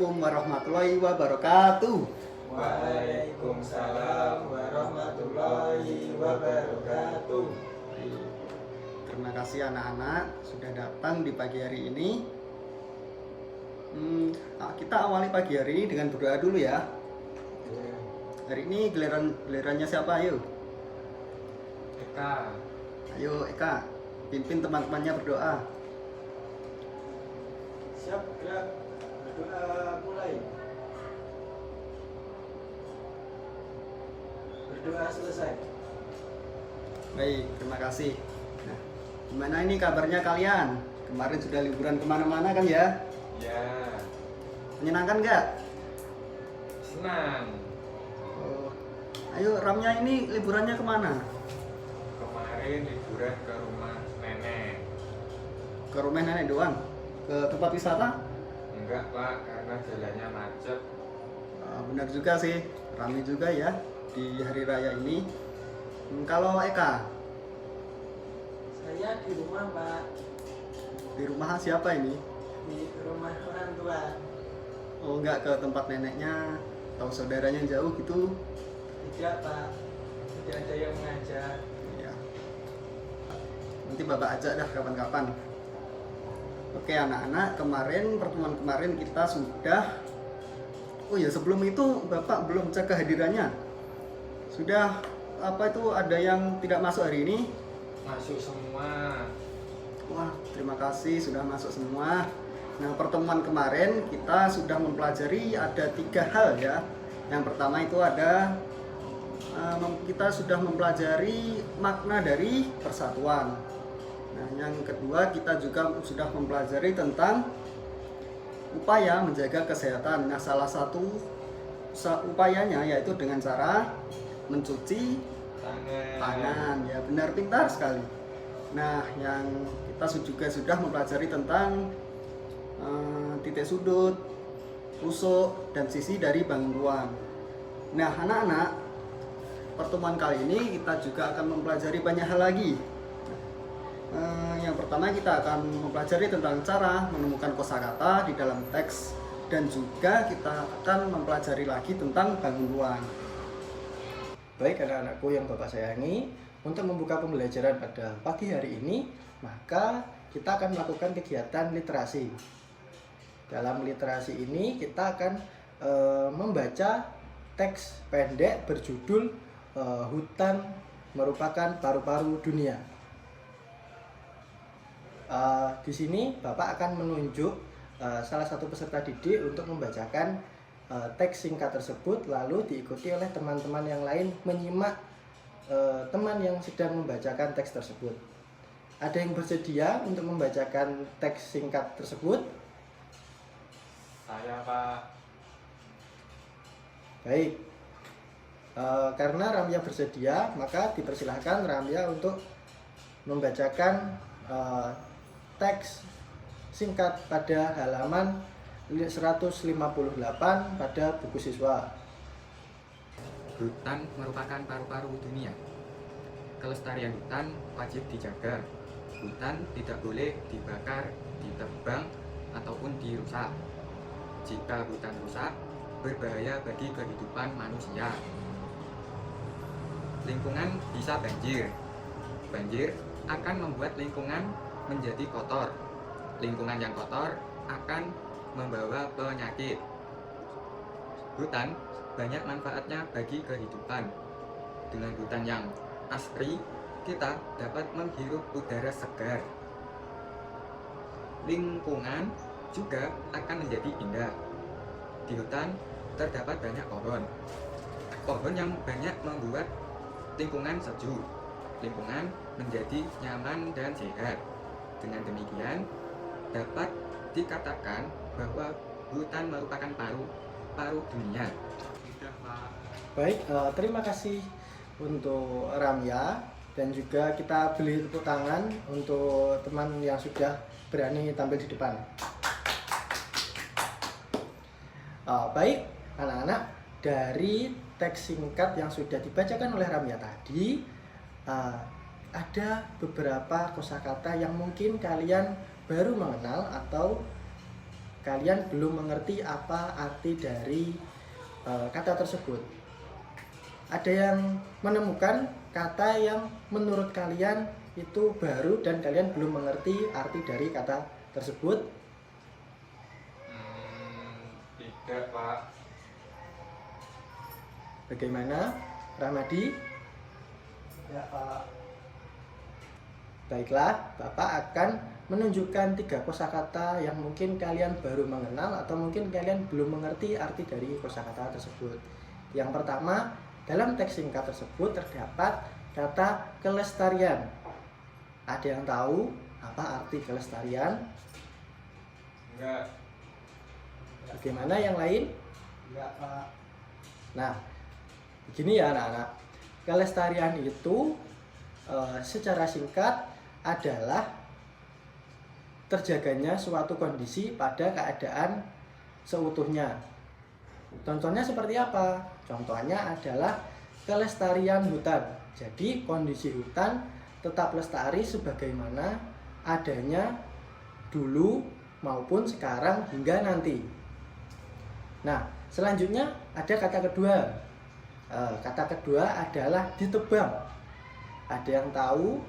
Assalamualaikum warahmatullahi wabarakatuh. Waalaikumsalam warahmatullahi wabarakatuh. Terima kasih anak-anak sudah datang di pagi hari ini. Kita awali pagi hari ini dengan berdoa dulu ya. Hari ini gilirannya siapa? Ayo. Eka. Ayo Eka, pimpin teman-temannya berdoa. Siap, gerak. Berdoa mulai. Berdoa selesai. Baik, terima kasih. Nah, gimana ini kabarnya kalian? Kemarin sudah liburan kemana-mana kan ya? Ya, Menyenangkan nggak? senang. Oh. Ayo Ramnya ini liburannya kemana? Kemarin liburan ke rumah nenek. Ke rumah nenek doang? Ke tempat wisata? Enggak pak, karena jalannya macet. Benar juga sih, ramai juga ya di hari raya ini. Kalau Eka, Saya di rumah Pak, di rumah siapa ini? di rumah orang tua. Oh nggak ke tempat neneknya atau saudaranya yang jauh gitu? Tidak Pak, tidak ada yang mengajak. Iya. Nanti Bapak ajak dah kapan-kapan. Oke anak-anak, pertemuan kemarin kita sudah. Oh ya sebelum itu Bapak belum cek kehadirannya. Sudah ada yang tidak masuk hari ini? Masuk semua. Wah, terima kasih sudah masuk semua. Nah, pertemuan kemarin kita sudah mempelajari ada 3 hal ya. Yang pertama itu kita sudah mempelajari makna dari persatuan. Nah, yang kedua kita juga sudah mempelajari tentang upaya menjaga kesehatan. Nah, salah satu upayanya yaitu dengan cara mencuci tangan. Ya, benar, pintar sekali. Nah, yang kita juga sudah mempelajari tentang titik sudut, rusuk, dan sisi dari bangunan. Nah, anak-anak, pertemuan kali ini kita juga akan mempelajari banyak hal lagi. Yang pertama kita akan mempelajari tentang cara menemukan kosakata di dalam teks, dan juga kita akan mempelajari lagi tentang bangunan. Baik anak-anakku yang Bapak sayangi, untuk membuka pembelajaran pada pagi hari ini, maka kita akan melakukan kegiatan literasi. Dalam literasi ini kita akan membaca teks pendek berjudul Hutan Merupakan Paru-Paru Dunia. Di sini Bapak akan menunjuk salah satu peserta didik untuk membacakan teks singkat tersebut, lalu diikuti oleh teman-teman yang lain menyimak teman yang sedang membacakan teks tersebut. Ada yang bersedia untuk membacakan teks singkat tersebut? Saya pak. Baik. Karena Ramya bersedia, maka dipersilahkan Ramya untuk membacakan teks singkat pada halaman 158 pada buku siswa. Hutan merupakan paru-paru dunia. Kelestarian hutan wajib dijaga. Hutan tidak boleh dibakar, ditebang, ataupun dirusak. Jika hutan rusak, berbahaya bagi kehidupan manusia. Lingkungan bisa banjir. Banjir akan membuat lingkungan menjadi kotor. Lingkungan yang kotor akan membawa penyakit. Hutan banyak manfaatnya bagi kehidupan. Dengan hutan yang asri, kita dapat menghirup udara segar. Lingkungan juga akan menjadi indah. Di hutan terdapat banyak pohon. Pohon yang banyak membuat lingkungan sejuk. Lingkungan menjadi nyaman dan sehat. Dengan demikian, dapat dikatakan bahwa hutan merupakan paru-paru dunia. Sudah pak. Baik, terima kasih untuk Ramya, dan juga kita beri tepuk tangan untuk teman yang sudah berani tampil di depan. Baik anak-anak, dari teks singkat yang sudah dibacakan oleh Ramya tadi, ada beberapa kosakata yang mungkin kalian baru mengenal atau kalian belum mengerti apa arti dari kata tersebut. Ada yang menemukan kata yang menurut kalian itu baru dan kalian belum mengerti arti dari kata tersebut? Tidak, Pak. Bagaimana, Ramadi? Ya Pak. Baiklah, Bapak akan menunjukkan 3 kosakata yang mungkin kalian baru mengenal atau mungkin kalian belum mengerti arti dari kosakata tersebut. Yang pertama, dalam teks singkat tersebut terdapat kata kelestarian. Ada yang tahu apa arti kelestarian? Enggak. Bagaimana yang lain? Enggak Pak. Nah, begini ya anak-anak. Kelestarian itu secara singkat adalah terjaganya suatu kondisi pada keadaan seutuhnya. Contohnya seperti apa? Contohnya adalah kelestarian hutan. Jadi kondisi hutan tetap lestari sebagaimana adanya dulu maupun sekarang hingga nanti. Nah, selanjutnya ada kata kedua. Kata kedua adalah ditebang. Ada yang tahu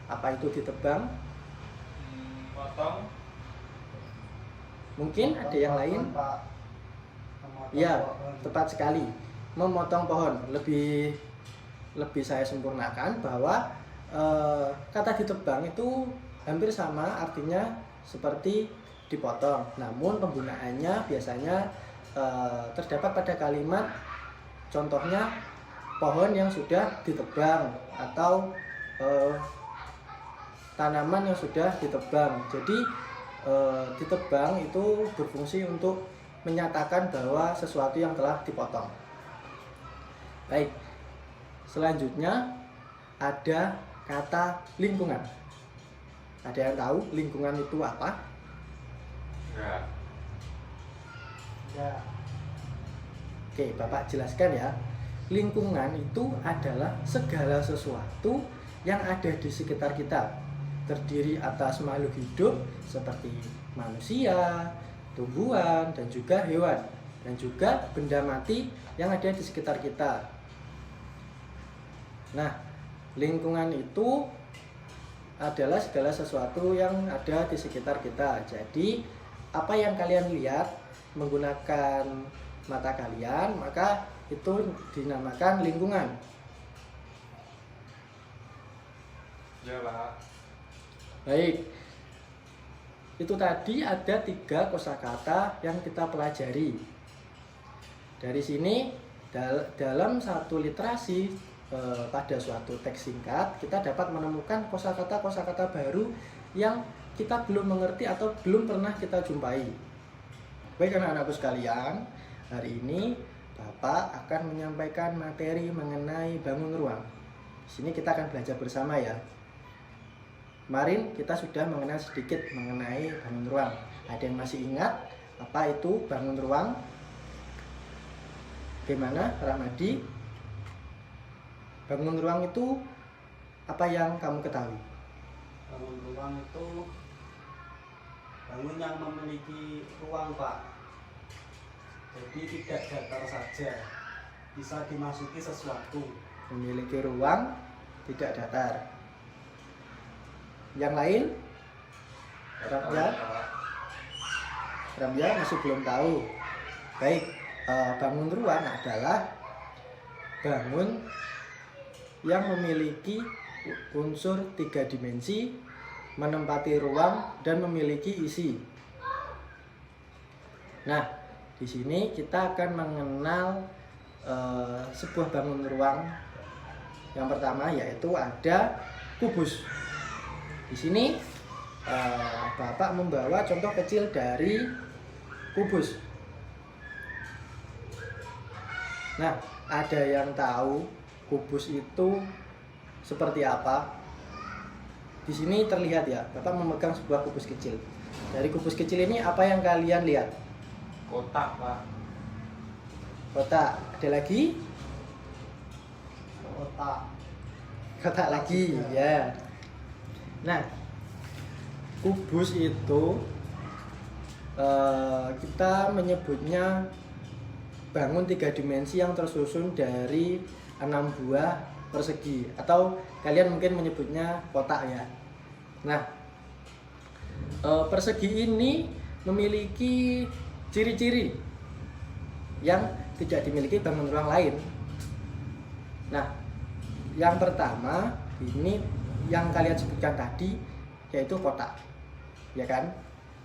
apa itu ditebang? Potong. Mungkin ada yang lain? Pak. Memotong Ya, pohon. tepat sekali. Memotong pohon. Lebih saya sempurnakan bahwa kata ditebang itu hampir sama artinya seperti dipotong. Namun penggunaannya biasanya terdapat pada kalimat contohnya pohon yang sudah ditebang atau tanaman yang sudah ditebang. Jadi ditebang itu berfungsi untuk menyatakan bahwa sesuatu yang telah dipotong. Baik. Selanjutnya ada kata lingkungan. Ada yang tahu lingkungan itu apa? Enggak. Ya. Oke, Bapak jelaskan ya. Lingkungan itu adalah segala sesuatu yang ada di sekitar kita. Terdiri atas makhluk hidup seperti manusia, tumbuhan, dan juga hewan. Dan juga benda mati yang ada di sekitar kita. Nah, lingkungan itu adalah segala sesuatu yang ada di sekitar kita. Jadi, apa yang kalian lihat menggunakan mata kalian, maka itu dinamakan lingkungan. Ya, Pak. Baik. Itu tadi ada 3 kosakata yang kita pelajari. Dari sini dalam satu literasi pada suatu teks singkat kita dapat menemukan kosakata baru yang kita belum mengerti atau belum pernah kita jumpai. Baik anak-anakku sekalian, hari ini Bapak akan menyampaikan materi mengenai bangun ruang. Di sini kita akan belajar bersama ya. Kemarin kita sudah mengenal sedikit mengenai bangun ruang. Ada yang masih ingat apa itu bangun ruang? Bagaimana, Ramadi? Bangun ruang itu apa yang kamu ketahui? Bangun ruang itu bangun yang memiliki ruang Pak. Jadi tidak datar saja, bisa dimasuki sesuatu. Memiliki ruang, tidak datar. Yang lain? Ramya masih belum tahu. Baik, bangun ruang adalah bangun yang memiliki unsur 3 dimensi, menempati ruang dan memiliki isi. Nah, di sini kita akan mengenal sebuah bangun ruang. Yang pertama yaitu ada kubus. Di sini Bapak membawa contoh kecil dari kubus. Nah, ada yang tahu kubus itu seperti apa? Di sini terlihat ya, Bapak memegang sebuah kubus kecil. Dari kubus kecil ini apa yang kalian lihat? Kotak, Pak. Kotak. Ada lagi? Kotak. Kotak lagi, ya. Nah, kubus itu kita menyebutnya bangun 3 dimensi yang tersusun dari 6 buah persegi, atau kalian mungkin menyebutnya kotak ya. Nah, persegi ini memiliki ciri-ciri yang tidak dimiliki bangun ruang lain. Nah, yang pertama ini yang kalian sebutkan tadi, yaitu kotak, ya kan?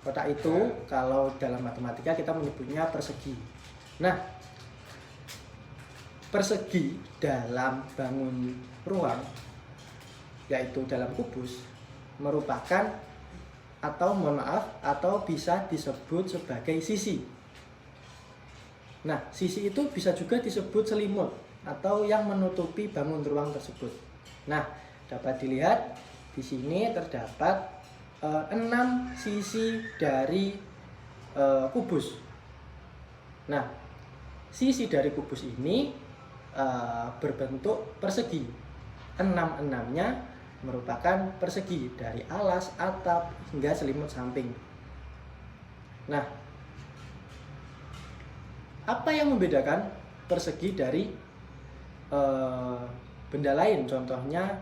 Kotak itu kalau dalam matematika kita menyebutnya persegi. Nah, persegi dalam bangun ruang, yaitu dalam kubus, merupakan atau bisa disebut sebagai sisi. Nah, sisi itu bisa juga disebut selimut atau yang menutupi bangun ruang tersebut. Nah, dapat dilihat di sini terdapat 6 sisi dari kubus. Nah, sisi dari kubus ini berbentuk persegi. 6-6-nya merupakan persegi dari alas, atap, hingga selimut samping. Nah, apa yang membedakan persegi dari benda lain? Contohnya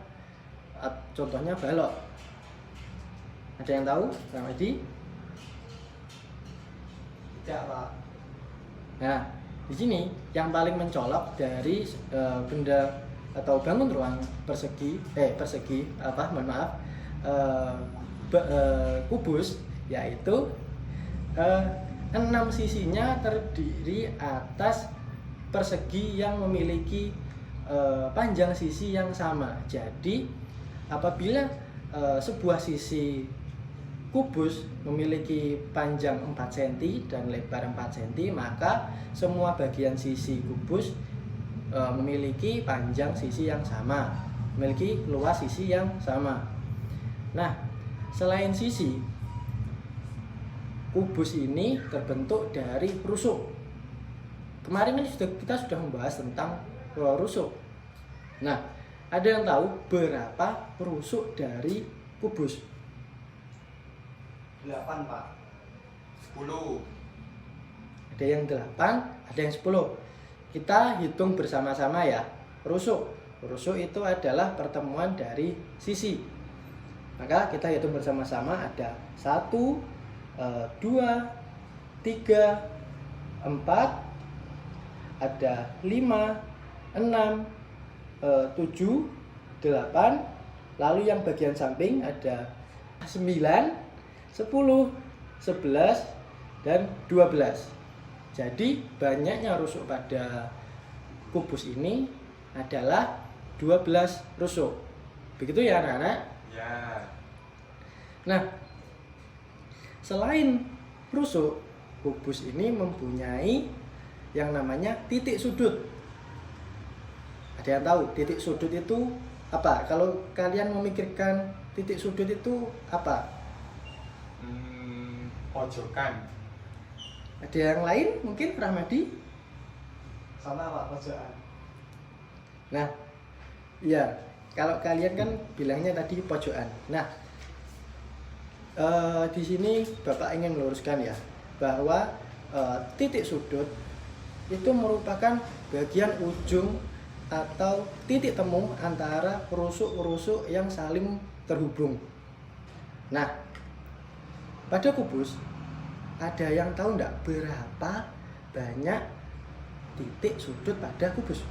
balok. Ada yang tahu, Ramadi? Tidak, Pak. Nah, di sini yang paling mencolok dari benda atau bangun ruang kubus, yaitu 6 sisinya terdiri atas persegi yang memiliki panjang sisi yang sama. Jadi apabila sebuah sisi kubus memiliki panjang 4 cm dan lebar 4 cm, maka semua bagian sisi kubus memiliki panjang sisi yang sama, memiliki luas sisi yang sama. Nah, selain sisi, kubus ini terbentuk dari rusuk. Kemarin kan kita sudah membahas tentang rusuk. Nah, ada yang tahu berapa rusuk dari kubus? 8, Pak. 10. Ada yang 8, ada yang 10. Kita hitung bersama-sama ya. Rusuk itu adalah pertemuan dari sisi. Maka kita hitung bersama-sama, ada 1, 2, 3, 4, ada 5, 6, 7, 8, lalu yang bagian samping ada 9, 10, 11, dan 12. Jadi banyaknya rusuk pada kubus ini adalah 12 rusuk. Begitu ya anak-anak? Ya. Nah, selain rusuk, kubus ini mempunyai yang namanya titik sudut. Ada yang tahu titik sudut itu apa? Kalau kalian memikirkan titik sudut itu apa? Pojokan. Ada yang lain mungkin, Rahmadi? Sama, Pak, pojokan. Nah, iya, kalau kalian kan bilangnya tadi pojokan. Nah, di sini Bapak ingin meluruskan ya, bahwa titik sudut itu merupakan bagian ujung atau titik temu antara rusuk-rusuk yang saling terhubung. Nah, pada kubus ada yang tahu enggak berapa banyak titik sudut pada kubus?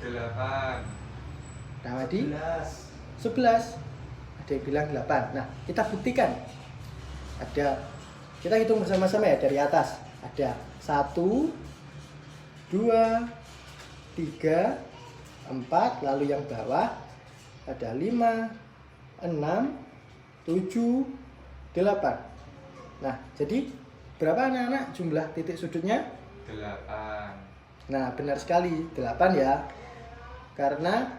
8. Ramadi? 11. 11. Ada yang bilang 8. Nah, kita buktikan. Kita hitung bersama-sama ya dari atas. Ada 1, 2, 3, 4, lalu yang bawah ada 5, 6, 7, 8. Nah, jadi berapa anak-anak jumlah titik sudutnya? 8. Nah, benar sekali, 8 ya. Karena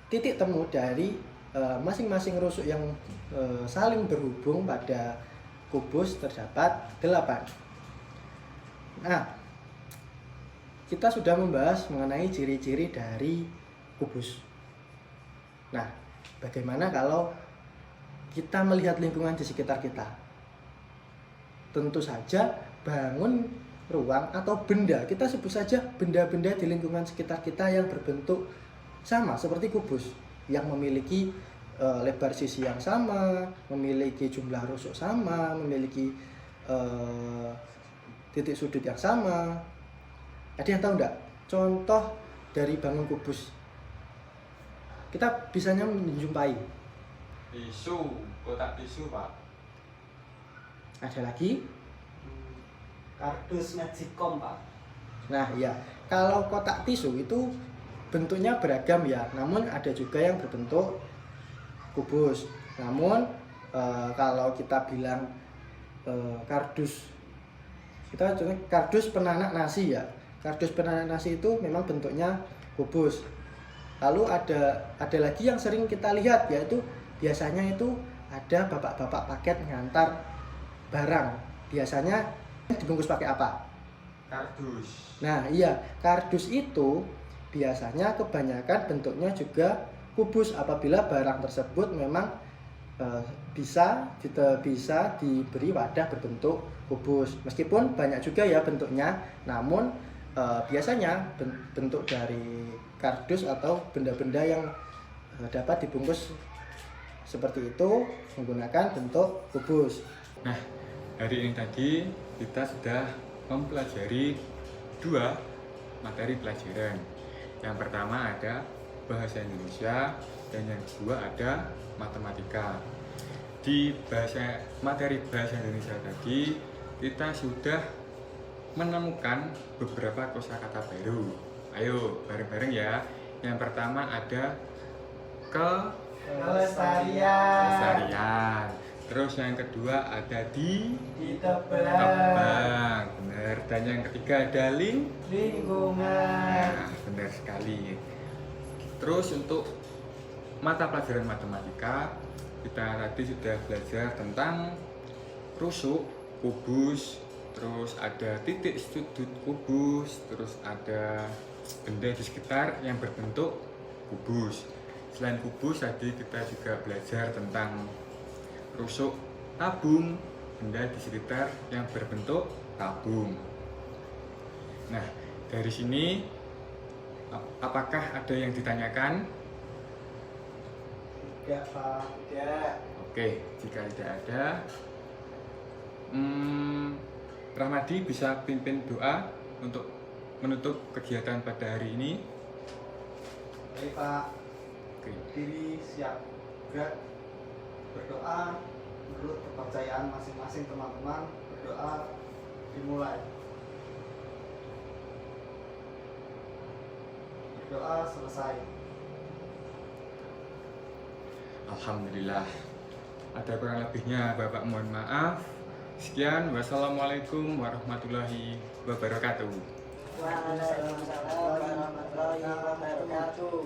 titik temu dari masing-masing rusuk yang saling berhubung pada kubus terdapat 8. Nah, kita sudah membahas mengenai ciri-ciri dari kubus. Nah, bagaimana kalau kita melihat lingkungan di sekitar kita? tentu saja bangun ruang atau benda, kita sebut saja benda-benda di lingkungan sekitar kita yang berbentuk sama seperti kubus, yang memiliki lebar sisi yang sama, memiliki jumlah rusuk sama, memiliki titik sudut yang sama. Ada yang tahu enggak contoh dari bangun kubus? Kita bisanya menjumpai. Tisu, kotak tisu Pak. Ada lagi? Kardus magicom Pak. Nah ya, kalau kotak tisu itu bentuknya beragam ya, namun ada juga yang berbentuk kubus. Namun kalau kita bilang kardus, kita contohnya kardus penanak nasi ya. Kardus penanak nasi itu memang bentuknya kubus. Lalu ada lagi yang sering kita lihat, yaitu biasanya itu ada bapak-bapak paket ngantar barang. Biasanya dibungkus pakai apa? Kardus. Nah iya, kardus itu biasanya kebanyakan bentuknya juga kubus apabila barang tersebut memang bisa diberi wadah berbentuk kubus. Meskipun banyak juga ya bentuknya, namun biasanya bentuk dari kardus atau benda-benda yang dapat dibungkus seperti itu menggunakan bentuk kubus. Nah, hari ini tadi kita sudah mempelajari 2 materi pelajaran. Yang pertama ada bahasa Indonesia dan yang kedua ada matematika. Di materi bahasa Indonesia tadi kita sudah menemukan beberapa kosakata baru. Ayo bareng-bareng ya. Yang pertama ada kelestarian. Terus yang kedua ada ditebang. Benar. Dan yang ketiga ada lingkungan. Nah, benar sekali. Terus untuk mata pelajaran matematika, kita tadi sudah belajar tentang rusuk, kubus, terus ada titik sudut kubus, terus ada benda di sekitar yang berbentuk kubus. Selain kubus tadi kita juga belajar tentang rusuk tabung, benda di sekitar yang berbentuk tabung. Nah, dari sini apakah ada yang ditanyakan? Ya Pak, ya. Oke, jika tidak ada, Rahmadi bisa pimpin doa untuk menutup kegiatan pada hari ini. Baik Pak. Oke. Diri siap gerak, berdoa menurut kepercayaan masing-masing teman-teman. Berdoa dimulai. Berdoa selesai. Alhamdulillah. Ada kurang lebihnya Bapak mohon maaf. Sekian, wassalamualaikum warahmatullahi wabarakatuh. Waalaikumsalam warahmatullahi wabarakatuh.